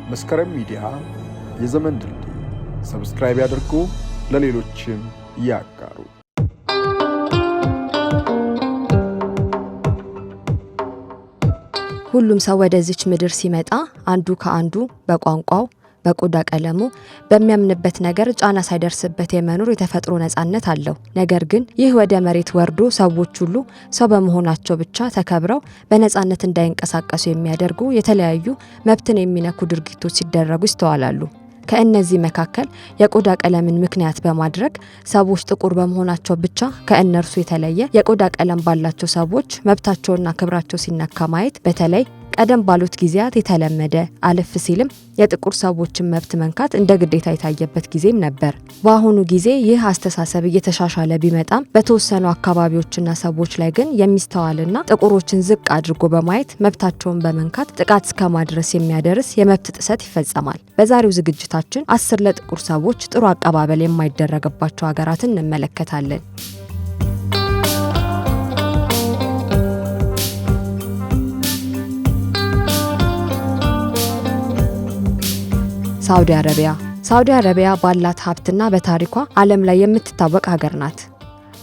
መስከረም ሚዲያ የዘመን ድልድይ ሰብስክራይብ ያድርጉ፣ ለሌሎችም ያጋሩ። ሁሉም ሰው ወደዚች ምድር ሲመጣ አንዱ ከአንዱ በቋንቋው በቆዳ ቀለሙ በሚያምንበት ነገር ጫና ሳይደርስበት የመኖር የተፈጥሮ ነጻነት አለው። ነገር ግን ይህ ወደ መሬት ወርዶ ሰዎች ሁሉ ሰው በመሆናቸው ብቻ ተከብረው በነጻነት እንዳይንቀሳቀሱ የሚያደርጉ የተለያዩ መብትን የሚነኩ ድርጊቶች ሲደረጉ ይስተዋላሉ። ከእነዚህ መካከል የቆዳ ቀለምን ምክንያት በማድረግ ሰዎች ጥቁር በመሆናቸው ብቻ ከእነርሱ የተለየ የቆዳ ቀለም ባላቸው ሰዎች መብታቸውና ክብራቸው ሲነካ ማየት በተለይ ቀደም ባሉት ጊዜያት የተለመደ አለፍ ሲልም የጥቁር ሰዎችን መብት መንካት እንደ ግዴታ የታየበት ጊዜም ነበር። በአሁኑ ጊዜ ይህ አስተሳሰብ እየተሻሻለ ቢመጣም በተወሰኑ አካባቢዎችና ሰዎች ላይ ግን የሚስተዋልና ጥቁሮችን ዝቅ አድርጎ በማየት መብታቸውን በመንካት ጥቃት እስከ ማድረስ የሚያደርስ የመብት ጥሰት ይፈጸማል። በዛሬው ዝግጅታችን 10 ለጥቁር ሰዎች ጥሩ አቀባበል የማይደረግባቸው ሀገራትን እንመለከታለን። ሳውዲ አረቢያ ባላት ሀብትና በታሪኳ ዓለም ላይ የምትታወቅ ሀገር ናት።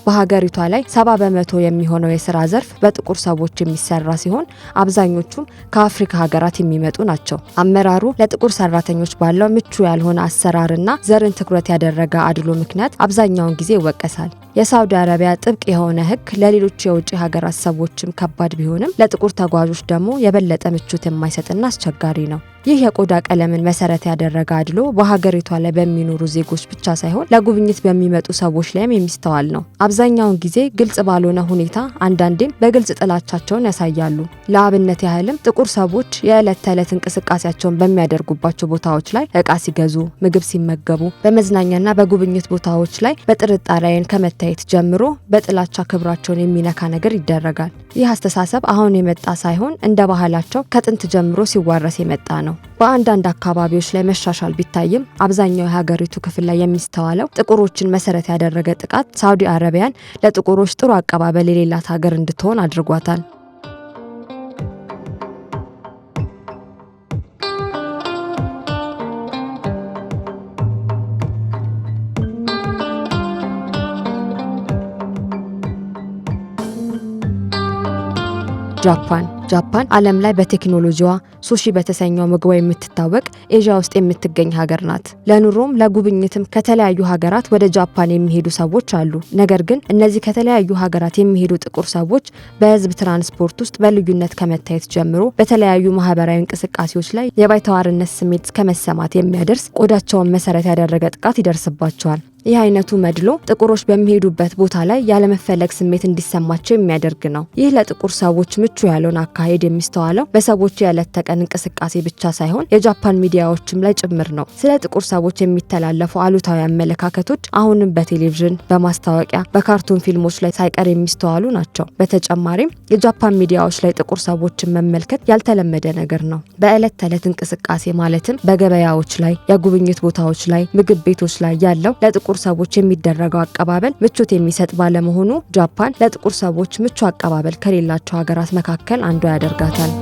በሀገሪቷ ላይ 70% የሚሆነው የሥራ ዘርፍ በጥቁር ሰዎች የሚሰራ ሲሆን አብዛኞቹም ከአፍሪካ ሀገራት የሚመጡ ናቸው። አመራሩ ለጥቁር ሰራተኞች ባለው ምቹ ያልሆነ አሰራርና ዘርን ትኩረት ያደረገ አድሎ ምክንያት አብዛኛውን ጊዜ ይወቀሳል። የሳውዲ አረቢያ ጥብቅ የሆነ ሕግ ለሌሎች የውጭ ሀገራት ሰዎችም ከባድ ቢሆንም ለጥቁር ተጓዦች ደግሞ የበለጠ ምቾት የማይሰጥና አስቸጋሪ ነው። ይህ የቆዳ ቀለምን መሰረት ያደረገ አድሎ በሀገሪቷ ላይ በሚኖሩ ዜጎች ብቻ ሳይሆን ለጉብኝት በሚመጡ ሰዎች ላይም የሚስተዋል ነው። አብዛኛውን ጊዜ ግልጽ ባልሆነ ሁኔታ አንዳንዴም በግልጽ ጥላቻቸውን ያሳያሉ። ለአብነት ያህልም ጥቁር ሰዎች የዕለት ተዕለት እንቅስቃሴያቸውን በሚያደርጉባቸው ቦታዎች ላይ ዕቃ ሲገዙ፣ ምግብ ሲመገቡ፣ በመዝናኛና በጉብኝት ቦታዎች ላይ በጥርጣሬ ዓይን ከመታየት ጀምሮ በጥላቻ ክብራቸውን የሚነካ ነገር ይደረጋል። ይህ አስተሳሰብ አሁን የመጣ ሳይሆን እንደ ባህላቸው ከጥንት ጀምሮ ሲዋረስ የመጣ ነው። በአንዳንድ አካባቢዎች ላይ መሻሻል ቢታይም አብዛኛው የሀገሪቱ ክፍል ላይ የሚስተዋለው ጥቁሮችን መሰረት ያደረገ ጥቃት ሳውዲ አረቢያን ለጥቁሮች ጥሩ አቀባበል የሌላት ሀገር እንድትሆን አድርጓታል። ጃፓን ዓለም ላይ በቴክኖሎጂዋ ሱሺ በተሰኘው ምግቧ የምትታወቅ ኤዥያ ውስጥ የምትገኝ ሀገር ናት። ለኑሮም ለጉብኝትም ከተለያዩ ሀገራት ወደ ጃፓን የሚሄዱ ሰዎች አሉ። ነገር ግን እነዚህ ከተለያዩ ሀገራት የሚሄዱ ጥቁር ሰዎች በሕዝብ ትራንስፖርት ውስጥ በልዩነት ከመታየት ጀምሮ በተለያዩ ማህበራዊ እንቅስቃሴዎች ላይ የባይተዋርነት ስሜት ከመሰማት የሚያደርስ ቆዳቸውን መሰረት ያደረገ ጥቃት ይደርስባቸዋል። ይህ አይነቱ መድሎ ጥቁሮች በሚሄዱበት ቦታ ላይ ያለመፈለግ ስሜት እንዲሰማቸው የሚያደርግ ነው። ይህ ለጥቁር ሰዎች ምቹ ያለውን አካሄድ የሚስተዋለው በሰዎች የዕለት ተቀን እንቅስቃሴ ብቻ ሳይሆን የጃፓን ሚዲያዎችም ላይ ጭምር ነው። ስለ ጥቁር ሰዎች የሚተላለፉ አሉታዊ አመለካከቶች አሁንም በቴሌቪዥን፣ በማስታወቂያ፣ በካርቱን ፊልሞች ላይ ሳይቀር የሚስተዋሉ ናቸው። በተጨማሪም የጃፓን ሚዲያዎች ላይ ጥቁር ሰዎችን መመልከት ያልተለመደ ነገር ነው። በዕለት ተዕለት እንቅስቃሴ ማለትም በገበያዎች ላይ፣ የጉብኝት ቦታዎች ላይ፣ ምግብ ቤቶች ላይ ያለው ለጥቁር ሰዎች የሚደረገው አቀባበል ምቾት የሚሰጥ ባለመሆኑ ጃፓን ለጥቁር ሰዎች ምቹ አቀባበል ከሌላቸው ሀገራት መካከል አንዷ ያደርጋታል።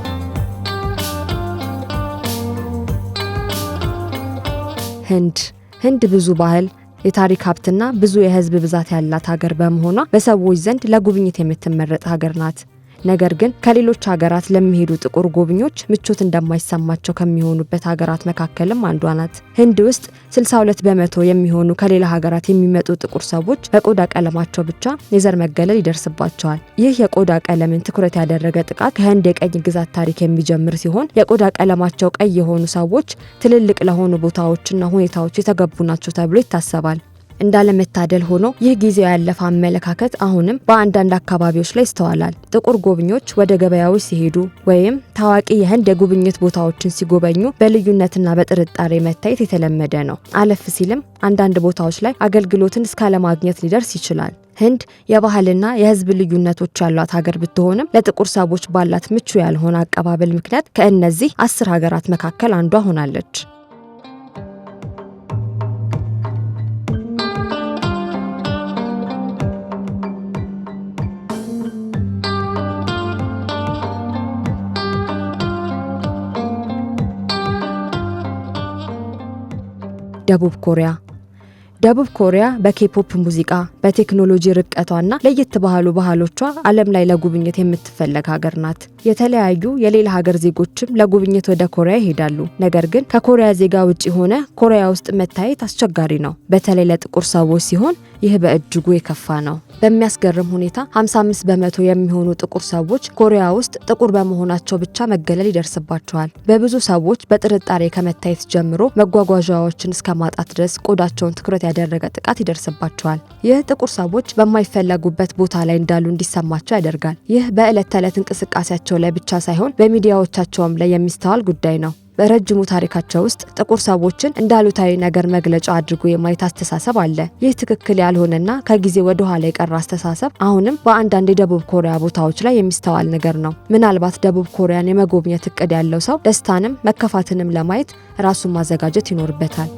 ህንድ ብዙ ባህል፣ የታሪክ ሀብትና ብዙ የህዝብ ብዛት ያላት ሀገር በመሆኗ በሰዎች ዘንድ ለጉብኝት የምትመረጥ ሀገር ናት። ነገር ግን ከሌሎች ሀገራት ለሚሄዱ ጥቁር ጎብኚዎች ምቾት እንደማይሰማቸው ከሚሆኑበት ሀገራት መካከልም አንዷ ናት። ህንድ ውስጥ 62% የሚሆኑ ከሌላ ሀገራት የሚመጡ ጥቁር ሰዎች በቆዳ ቀለማቸው ብቻ የዘር መገለል ይደርስባቸዋል። ይህ የቆዳ ቀለምን ትኩረት ያደረገ ጥቃት ከህንድ የቀኝ ግዛት ታሪክ የሚጀምር ሲሆን የቆዳ ቀለማቸው ቀይ የሆኑ ሰዎች ትልልቅ ለሆኑ ቦታዎችና ሁኔታዎች የተገቡ ናቸው ተብሎ ይታሰባል። እንዳለመታደል ሆኖ ይህ ጊዜው ያለፈ አመለካከት አሁንም በአንዳንድ አካባቢዎች ላይ ይስተዋላል። ጥቁር ጎብኚዎች ወደ ገበያዎች ሲሄዱ ወይም ታዋቂ የህንድ የጉብኝት ቦታዎችን ሲጎበኙ በልዩነትና በጥርጣሬ መታየት የተለመደ ነው። አለፍ ሲልም አንዳንድ ቦታዎች ላይ አገልግሎትን እስካለማግኘት ሊደርስ ይችላል። ህንድ የባህልና የህዝብ ልዩነቶች ያሏት ሀገር ብትሆንም ለጥቁር ሰዎች ባላት ምቹ ያልሆነ አቀባበል ምክንያት ከእነዚህ 10 ሀገራት መካከል አንዷ ሆናለች። ደቡብ ኮሪያ። ደቡብ ኮሪያ በኬፖፕ ሙዚቃ በቴክኖሎጂ ርቀቷና ለየት ባሉ ባህሎቿ ዓለም ላይ ለጉብኝት የምትፈለግ ሀገር ናት። የተለያዩ የሌላ ሀገር ዜጎችም ለጉብኝት ወደ ኮሪያ ይሄዳሉ። ነገር ግን ከኮሪያ ዜጋ ውጪ ሆነ ኮሪያ ውስጥ መታየት አስቸጋሪ ነው። በተለይ ለጥቁር ሰዎች ሲሆን ይህ በእጅጉ የከፋ ነው። በሚያስገርም ሁኔታ 55 በመቶ የሚሆኑ ጥቁር ሰዎች ኮሪያ ውስጥ ጥቁር በመሆናቸው ብቻ መገለል ይደርስባቸዋል። በብዙ ሰዎች በጥርጣሬ ከመታየት ጀምሮ መጓጓዣዎችን እስከ ማጣት ድረስ ቆዳቸውን ትኩረት ያደረገ ጥቃት ይደርስባቸዋል። ይህ ጥቁር ሰዎች በማይፈለጉበት ቦታ ላይ እንዳሉ እንዲሰማቸው ያደርጋል። ይህ በዕለት ተዕለት እንቅስቃሴያቸው ላይ ብቻ ሳይሆን በሚዲያዎቻቸውም ላይ የሚስተዋል ጉዳይ ነው። በረጅሙ ታሪካቸው ውስጥ ጥቁር ሰዎችን እንደ አሉታዊ ነገር መግለጫ አድርጎ የማየት አስተሳሰብ አለ። ይህ ትክክል ያልሆነና ከጊዜ ወደ ኋላ የቀረ አስተሳሰብ አሁንም በአንዳንድ የደቡብ ኮሪያ ቦታዎች ላይ የሚስተዋል ነገር ነው። ምናልባት ደቡብ ኮሪያን የመጎብኘት እቅድ ያለው ሰው ደስታንም መከፋትንም ለማየት ራሱን ማዘጋጀት ይኖርበታል።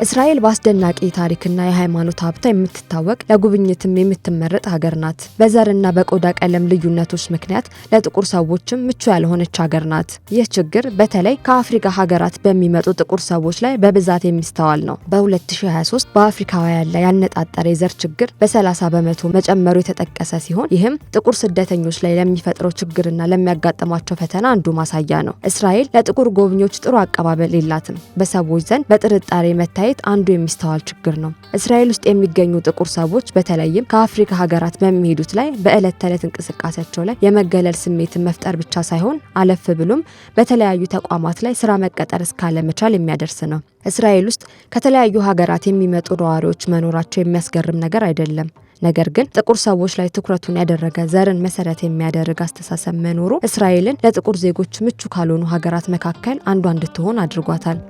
እስራኤል በአስደናቂ ታሪክና የሃይማኖት ሀብቷ የምትታወቅ ለጉብኝትም የምትመረጥ ሀገር ናት። በዘርና በቆዳ ቀለም ልዩነቶች ምክንያት ለጥቁር ሰዎችም ምቹ ያልሆነች ሀገር ናት። ይህ ችግር በተለይ ከአፍሪካ ሀገራት በሚመጡ ጥቁር ሰዎች ላይ በብዛት የሚስተዋል ነው። በ2023 በአፍሪካውያን ላይ ያነጣጠረ የዘር ችግር በ30 በመቶ መጨመሩ የተጠቀሰ ሲሆን ይህም ጥቁር ስደተኞች ላይ ለሚፈጥረው ችግርና ለሚያጋጥሟቸው ፈተና አንዱ ማሳያ ነው። እስራኤል ለጥቁር ጎብኚዎች ጥሩ አቀባበል የላትም። በሰዎች ዘንድ በጥርጣሬ መታየት አንዱ የሚስተዋል ችግር ነው። እስራኤል ውስጥ የሚገኙ ጥቁር ሰዎች በተለይም ከአፍሪካ ሀገራት በሚሄዱት ላይ በዕለት ተዕለት እንቅስቃሴያቸው ላይ የመገለል ስሜትን መፍጠር ብቻ ሳይሆን አለፍ ብሎም በተለያዩ ተቋማት ላይ ስራ መቀጠር እስካለመቻል የሚያደርስ ነው። እስራኤል ውስጥ ከተለያዩ ሀገራት የሚመጡ ነዋሪዎች መኖራቸው የሚያስገርም ነገር አይደለም። ነገር ግን ጥቁር ሰዎች ላይ ትኩረቱን ያደረገ ዘርን መሰረት የሚያደርግ አስተሳሰብ መኖሩ እስራኤልን ለጥቁር ዜጎች ምቹ ካልሆኑ ሀገራት መካከል አንዷ እንድትሆን አድርጓታል።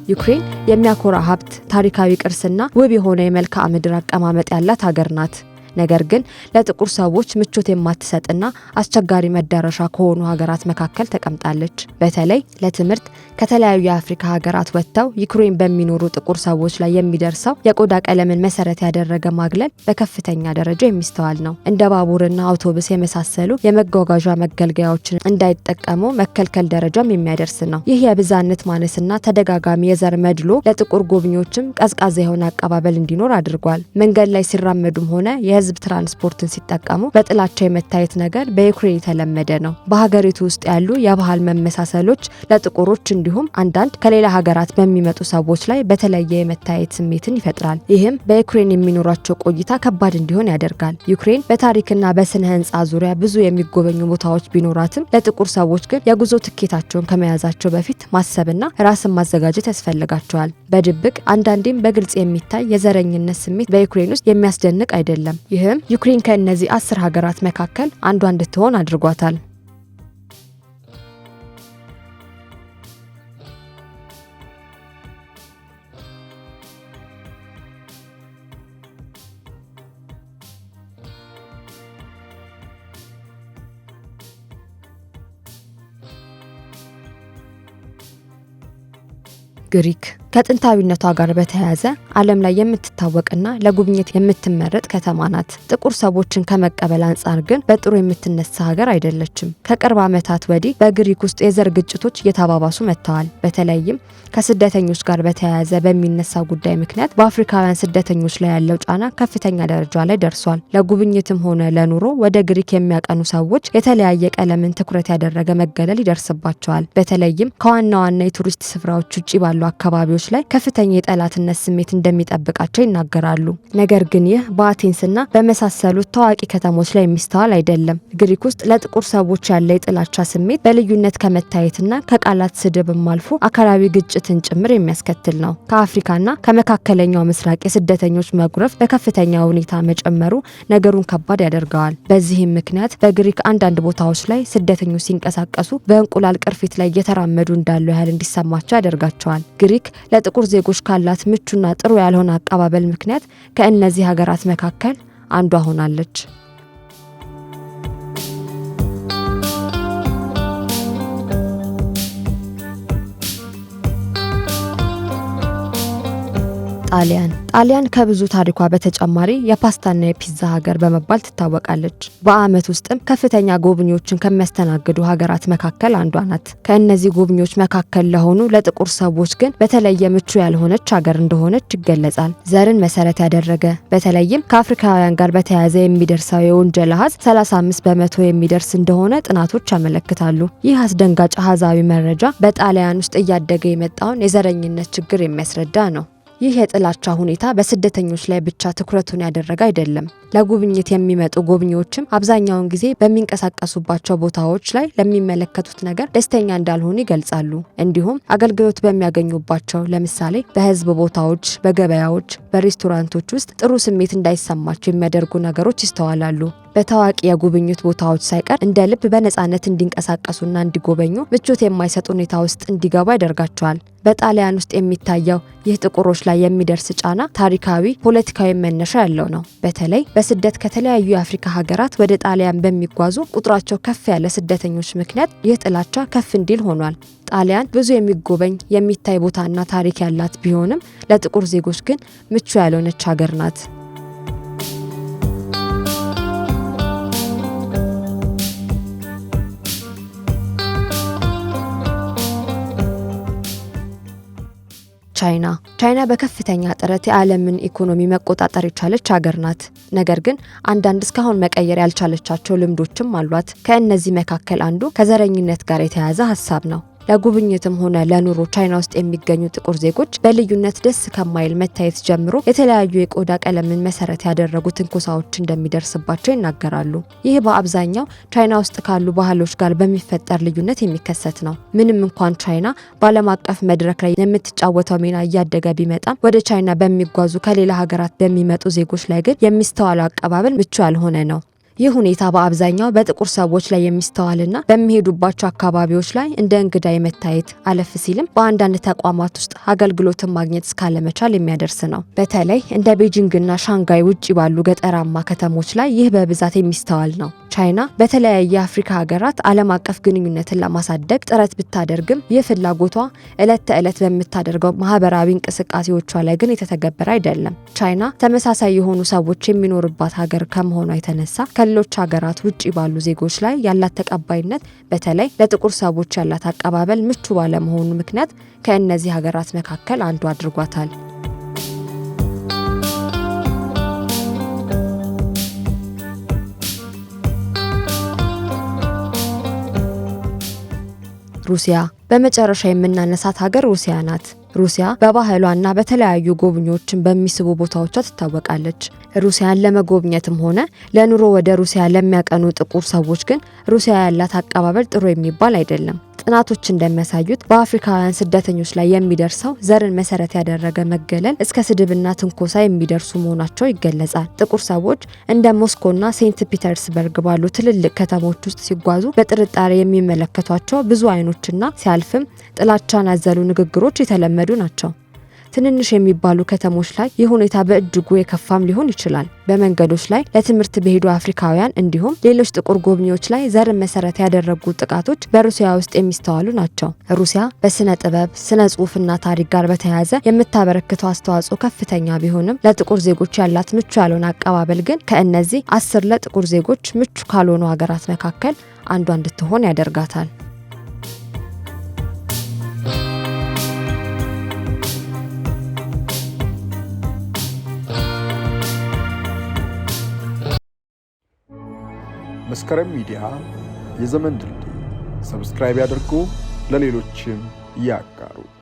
ዩክሬን የሚያኮራ ሀብት፣ ታሪካዊ ቅርስና ውብ የሆነ የመልክዓ ምድር አቀማመጥ ያላት ሀገር ናት። ነገር ግን ለጥቁር ሰዎች ምቾት የማትሰጥና አስቸጋሪ መዳረሻ ከሆኑ ሀገራት መካከል ተቀምጣለች። በተለይ ለትምህርት ከተለያዩ የአፍሪካ ሀገራት ወጥተው ዩክሬን በሚኖሩ ጥቁር ሰዎች ላይ የሚደርሰው የቆዳ ቀለምን መሰረት ያደረገ ማግለል በከፍተኛ ደረጃ የሚስተዋል ነው። እንደ ባቡርና አውቶቡስ የመሳሰሉ የመጓጓዣ መገልገያዎችን እንዳይጠቀሙ መከልከል ደረጃም የሚያደርስ ነው። ይህ የብዛነት ማነስና ተደጋጋሚ የዘር መድሎ ለጥቁር ጎብኚዎችም ቀዝቃዛ የሆነ አቀባበል እንዲኖር አድርጓል። መንገድ ላይ ሲራመዱም ሆነ የህዝብ ትራንስፖርትን ሲጠቀሙ በጥላቻ የመታየት ነገር በዩክሬን የተለመደ ነው። በሀገሪቱ ውስጥ ያሉ የባህል መመሳሰሎች ለጥቁሮች እንዲሁም አንዳንድ ከሌላ ሀገራት በሚመጡ ሰዎች ላይ በተለየ የመታየት ስሜትን ይፈጥራል። ይህም በዩክሬን የሚኖራቸው ቆይታ ከባድ እንዲሆን ያደርጋል። ዩክሬን በታሪክና በስነ ህንፃ ዙሪያ ብዙ የሚጎበኙ ቦታዎች ቢኖራትም ለጥቁር ሰዎች ግን የጉዞ ትኬታቸውን ከመያዛቸው በፊት ማሰብና ራስን ማዘጋጀት ያስፈልጋቸዋል። በድብቅ አንዳንዴም በግልጽ የሚታይ የዘረኝነት ስሜት በዩክሬን ውስጥ የሚያስደንቅ አይደለም። ይህም ዩክሬን ከእነዚህ 10 ሀገራት መካከል አንዷ እንድትሆን አድርጓታል። ግሪክ ከጥንታዊነቷ ጋር በተያያዘ ዓለም ላይ የምትታወቅና ለጉብኝት የምትመረጥ ከተማ ናት። ጥቁር ሰዎችን ከመቀበል አንጻር ግን በጥሩ የምትነሳ ሀገር አይደለችም። ከቅርብ ዓመታት ወዲህ በግሪክ ውስጥ የዘር ግጭቶች እየተባባሱ መጥተዋል። በተለይም ከስደተኞች ጋር በተያያዘ በሚነሳው ጉዳይ ምክንያት በአፍሪካውያን ስደተኞች ላይ ያለው ጫና ከፍተኛ ደረጃ ላይ ደርሷል። ለጉብኝትም ሆነ ለኑሮ ወደ ግሪክ የሚያቀኑ ሰዎች የተለያየ ቀለምን ትኩረት ያደረገ መገለል ይደርስባቸዋል። በተለይም ከዋና ዋና የቱሪስት ስፍራዎች ውጪ ባሉ አካባቢዎች ስደተኞች ላይ ከፍተኛ የጠላትነት ስሜት እንደሚጠብቃቸው ይናገራሉ። ነገር ግን ይህ በአቴንስና በመሳሰሉት ታዋቂ ከተሞች ላይ የሚስተዋል አይደለም። ግሪክ ውስጥ ለጥቁር ሰዎች ያለ የጥላቻ ስሜት በልዩነት ከመታየትና ከቃላት ስድብም አልፎ አካላዊ ግጭትን ጭምር የሚያስከትል ነው። ከአፍሪካና ከመካከለኛው ምስራቅ የስደተኞች መጉረፍ በከፍተኛ ሁኔታ መጨመሩ ነገሩን ከባድ ያደርገዋል። በዚህም ምክንያት በግሪክ አንዳንድ ቦታዎች ላይ ስደተኞች ሲንቀሳቀሱ በእንቁላል ቅርፊት ላይ እየተራመዱ እንዳሉ ያህል እንዲሰማቸው ያደርጋቸዋል። ግሪክ ለጥቁር ዜጎች ካላት ምቹና ጥሩ ያልሆነ አቀባበል ምክንያት ከእነዚህ ሀገራት መካከል አንዷ ሆናለች። ጣሊያን ከብዙ ታሪኳ በተጨማሪ የፓስታና የፒዛ ሀገር በመባል ትታወቃለች። በዓመት ውስጥም ከፍተኛ ጎብኚዎችን ከሚያስተናግዱ ሀገራት መካከል አንዷ ናት። ከእነዚህ ጎብኚዎች መካከል ለሆኑ ለጥቁር ሰዎች ግን በተለየ ምቹ ያልሆነች ሀገር እንደሆነች ይገለጻል። ዘርን መሰረት ያደረገ በተለይም ከአፍሪካውያን ጋር በተያያዘ የሚደርሰው የወንጀል አሃዝ 35 በመቶ የሚደርስ እንደሆነ ጥናቶች ያመለክታሉ። ይህ አስደንጋጭ አሃዛዊ መረጃ በጣሊያን ውስጥ እያደገ የመጣውን የዘረኝነት ችግር የሚያስረዳ ነው። ይህ የጥላቻ ሁኔታ በስደተኞች ላይ ብቻ ትኩረቱን ያደረገ አይደለም። ለጉብኝት የሚመጡ ጎብኚዎችም አብዛኛውን ጊዜ በሚንቀሳቀሱባቸው ቦታዎች ላይ ለሚመለከቱት ነገር ደስተኛ እንዳልሆኑ ይገልጻሉ። እንዲሁም አገልግሎት በሚያገኙባቸው ለምሳሌ በህዝብ ቦታዎች፣ በገበያዎች፣ በሬስቶራንቶች ውስጥ ጥሩ ስሜት እንዳይሰማቸው የሚያደርጉ ነገሮች ይስተዋላሉ። በታዋቂ የጉብኝት ቦታዎች ሳይቀር እንደ ልብ በነፃነት እንዲንቀሳቀሱና እንዲጎበኙ ምቾት የማይሰጥ ሁኔታ ውስጥ እንዲገቡ ያደርጋቸዋል። በጣሊያን ውስጥ የሚታየው ይህ ጥቁሮች ላይ የሚደርስ ጫና ታሪካዊ፣ ፖለቲካዊ መነሻ ያለው ነው። በተለይ በስደት ከተለያዩ የአፍሪካ ሀገራት ወደ ጣሊያን በሚጓዙ ቁጥራቸው ከፍ ያለ ስደተኞች ምክንያት ይህ ጥላቻ ከፍ እንዲል ሆኗል። ጣሊያን ብዙ የሚጎበኝ የሚታይ ቦታና ታሪክ ያላት ቢሆንም ለጥቁር ዜጎች ግን ምቹ ያልሆነች ሀገር ናት። ቻይና በከፍተኛ ጥረት የዓለምን ኢኮኖሚ መቆጣጠር የቻለች ሀገር ናት። ነገር ግን አንዳንድ እስካሁን መቀየር ያልቻለቻቸው ልምዶችም አሏት። ከእነዚህ መካከል አንዱ ከዘረኝነት ጋር የተያያዘ ሀሳብ ነው። ለጉብኝትም ሆነ ለኑሮ ቻይና ውስጥ የሚገኙ ጥቁር ዜጎች በልዩነት ደስ ከማይል መታየት ጀምሮ የተለያዩ የቆዳ ቀለምን መሰረት ያደረጉ ትንኮሳዎች እንደሚደርስባቸው ይናገራሉ። ይህ በአብዛኛው ቻይና ውስጥ ካሉ ባህሎች ጋር በሚፈጠር ልዩነት የሚከሰት ነው። ምንም እንኳን ቻይና በዓለም አቀፍ መድረክ ላይ የምትጫወተው ሚና እያደገ ቢመጣም ወደ ቻይና በሚጓዙ ከሌላ ሀገራት በሚመጡ ዜጎች ላይ ግን የሚስተዋለው አቀባበል ምቹ ያልሆነ ነው። ይህ ሁኔታ በአብዛኛው በጥቁር ሰዎች ላይ የሚስተዋልና በሚሄዱባቸው አካባቢዎች ላይ እንደ እንግዳ የመታየት አለፍ ሲልም በአንዳንድ ተቋማት ውስጥ አገልግሎትን ማግኘት እስካለመቻል የሚያደርስ ነው። በተለይ እንደ ቤጂንግና ሻንጋይ ውጪ ባሉ ገጠራማ ከተሞች ላይ ይህ በብዛት የሚስተዋል ነው። ቻይና በተለያየ አፍሪካ ሀገራት ዓለም አቀፍ ግንኙነትን ለማሳደግ ጥረት ብታደርግም ይህ ፍላጎቷ ዕለት ተዕለት በምታደርገው ማህበራዊ እንቅስቃሴዎቿ ላይ ግን የተተገበረ አይደለም። ቻይና ተመሳሳይ የሆኑ ሰዎች የሚኖርባት ሀገር ከመሆኗ የተነሳ ከሌሎች ሀገራት ውጪ ባሉ ዜጎች ላይ ያላት ተቀባይነት በተለይ ለጥቁር ሰዎች ያላት አቀባበል ምቹ ባለመሆኑ ምክንያት ከእነዚህ ሀገራት መካከል አንዱ አድርጓታል። ሩሲያ በመጨረሻ የምናነሳት ሀገር ሩሲያ ናት። ሩሲያ በባህሏና በተለያዩ ጎብኚዎችን በሚስቡ ቦታዎቿ ትታወቃለች። ሩሲያን ለመጎብኘትም ሆነ ለኑሮ ወደ ሩሲያ ለሚያቀኑ ጥቁር ሰዎች ግን ሩሲያ ያላት አቀባበል ጥሩ የሚባል አይደለም። ጥናቶች እንደሚያሳዩት በአፍሪካውያን ስደተኞች ላይ የሚደርሰው ዘርን መሰረት ያደረገ መገለል እስከ ስድብና ትንኮሳ የሚደርሱ መሆናቸው ይገለጻል። ጥቁር ሰዎች እንደ ሞስኮና ሴንት ፒተርስበርግ ባሉ ትልልቅ ከተሞች ውስጥ ሲጓዙ በጥርጣሬ የሚመለከቷቸው ብዙ አይኖችና ሲያልፍም ጥላቻን ያዘሉ ንግግሮች የተለመዱ ናቸው። ትንንሽ የሚባሉ ከተሞች ላይ ይህ ሁኔታ በእጅጉ የከፋም ሊሆን ይችላል። በመንገዶች ላይ ለትምህርት በሄዱ አፍሪካውያን እንዲሁም ሌሎች ጥቁር ጎብኚዎች ላይ ዘርን መሰረት ያደረጉ ጥቃቶች በሩሲያ ውስጥ የሚስተዋሉ ናቸው። ሩሲያ በስነ ጥበብ፣ ስነ ጽሁፍና ታሪክ ጋር በተያያዘ የምታበረክተው አስተዋጽኦ ከፍተኛ ቢሆንም ለጥቁር ዜጎች ያላት ምቹ ያልሆነ አቀባበል ግን ከእነዚህ 10 ለጥቁር ዜጎች ምቹ ካልሆኑ ሀገራት መካከል አንዷ እንድትሆን ያደርጋታል። መስከረም ሚዲያ የዘመን ድልድይ ሰብስክራይብ ያድርጉ፣ ለሌሎችም ያጋሩ።